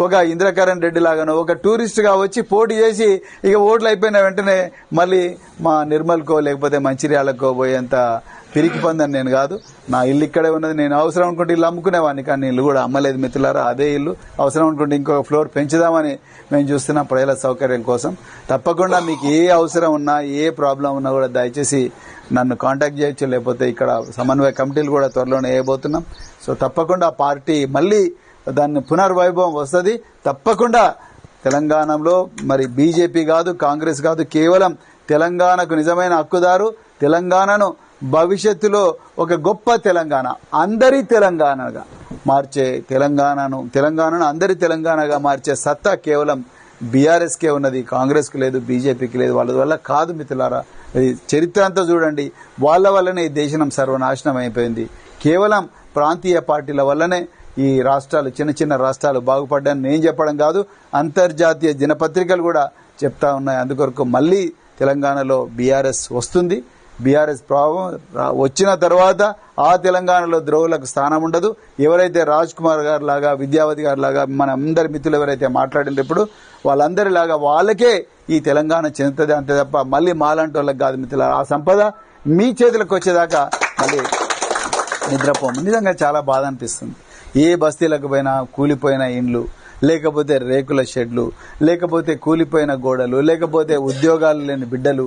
ఒక ఇంద్రకరణ్ రెడ్డి లాగానో ఒక టూరిస్ట్ గా వచ్చి పోటీ చేసి ఇక ఓట్లు అయిపోయిన వెంటనే మళ్ళీ మా నిర్మల్కో లేకపోతే మంచిర్యాలకో పోయేంత పిరికి పొందని నేను కాదు. నా ఇల్లు ఇక్కడే ఉన్నది. నేను అవసరం అనుకుంటే ఇల్లు అమ్ముకునేవాడిని, కానీ ఇల్లు కూడా అమ్మలేదు మిత్రులారా. అదే ఇల్లు అవసరం అనుకుంటే ఇంకొక ఫ్లోర్ పెంచుదామని మేము చూస్తున్నాం ప్రజల సౌకర్యం కోసం. తప్పకుండా మీకు ఏ అవసరం ఉన్నా ఏ ప్రాబ్లం ఉన్నా కూడా దయచేసి నన్ను కాంటాక్ట్ చేయొచ్చు. లేకపోతే ఇక్కడ సమన్వయ కమిటీలు కూడా త్వరలోనే వేయబోతున్నాం. సో తప్పకుండా పార్టీ మళ్ళీ దాన్ని పునర్వైభవం వస్తుంది. తప్పకుండా తెలంగాణలో మరి బీజేపీ కాదు, కాంగ్రెస్ కాదు, కేవలం తెలంగాణకు నిజమైన హక్కుదారు, తెలంగాణను భవిష్యత్తులో ఒక గొప్ప తెలంగాణ, అందరి తెలంగాణగా మార్చే తెలంగాణను అందరి తెలంగాణగా మార్చే సత్తా కేవలం బీఆర్ఎస్కే ఉన్నది. కాంగ్రెస్కి లేదు, బీజేపీకి లేదు. వాళ్ళ వల్ల కాదు మిత్రులారా. చరిత్ర అంతా చూడండి, వాళ్ళ వల్లనే ఈ దేశం సర్వనాశనం అయిపోయింది. కేవలం ప్రాంతీయ పార్టీల వల్లనే ఈ రాష్ట్రాలు, చిన్న చిన్న రాష్ట్రాలు బాగుపడ్డాయని నేను చెప్పడం కాదు, అంతర్జాతీయ దినపత్రికలు కూడా చెప్తా ఉన్నాయి. అందుకొరకు మళ్ళీ తెలంగాణలో బీఆర్ఎస్ వస్తుంది. బీఆర్ఎస్ ప్రభావం వచ్చిన తర్వాత ఆ తెలంగాణలో ద్రోవులకు స్థానం ఉండదు. ఎవరైతే రాజ్ కుమార్ గారు లాగా, విద్యావతి గారు లాగా, మన అందరి మిత్రులు ఎవరైతే మాట్లాడిన ఇప్పుడు వాళ్ళందరిలాగా వాళ్ళకే ఈ తెలంగాణ చెందుతుంది అంతే తప్ప మళ్ళీ మాలాంటి వాళ్ళకి కాదు మిత్రులు. ఆ సంపద మీ చేతులకు వచ్చేదాకా మళ్ళీ నిద్రపోము. నిజంగా చాలా బాధ అనిపిస్తుంది. ఏ బస్తీలకు పోయినా కూలిపోయిన ఇండ్లు, లేకపోతే రేకుల షెడ్లు, లేకపోతే కూలిపోయిన గోడలు, లేకపోతే ఉద్యోగాలు లేని బిడ్డలు,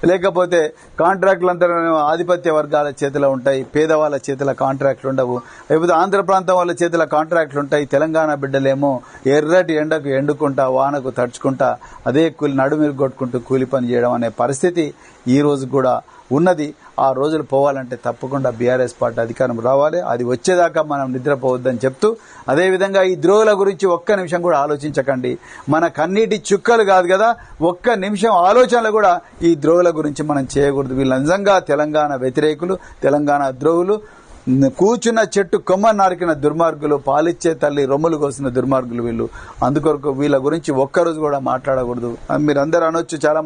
లేకపోతే కాంట్రాక్టులంతా ఆధిపత్య వర్గాల చేతిలో ఉంటాయి, పేదవాళ్ళ చేతిలో కాంట్రాక్టులు ఉండవు. లేకపోతే ఆంధ్ర ప్రాంతం వాళ్ళ చేతిలో కాంట్రాక్టులు ఉంటాయి. తెలంగాణ బిడ్డలేమో ఎర్రటి ఎండకు ఎండుకుంటా, వానకు తడుచుకుంటా, అదే నడుమిరు కొట్టుకుంటూ కూలి పని చేయడం అనే పరిస్థితి ఈ రోజు కూడా ఉన్నది. ఆ రోజులు పోవాలంటే తప్పకుండా బీఆర్ఎస్ పార్టీ అధికారం రావాలి. అది వచ్చేదాకా మనం నిద్రపోవద్దని చెప్తూ, అదేవిధంగా ఈ ద్రోహుల గురించి ఒక్క నిమిషం కూడా ఆలోచించకండి. మన కన్నీటి చుక్కలు కాదు కదా, ఒక్క నిమిషం ఆలోచనలు కూడా ఈ ద్రోహుల గురించి మనం చేయకూడదు. వీళ్ళు నిజంగా తెలంగాణ వ్యతిరేకులు, తెలంగాణ ద్రోహులు, కూర్చున్న చెట్టు కొమ్మ నారికిన దుర్మార్గులు, పాలిచ్చే తల్లి రొమ్ములు కోసిన దుర్మార్గులు వీళ్ళు. అందుకొరకు వీళ్ళ గురించి ఒక్కరోజు కూడా మాట్లాడకూడదు. మీరందరూ అనొచ్చు చాలా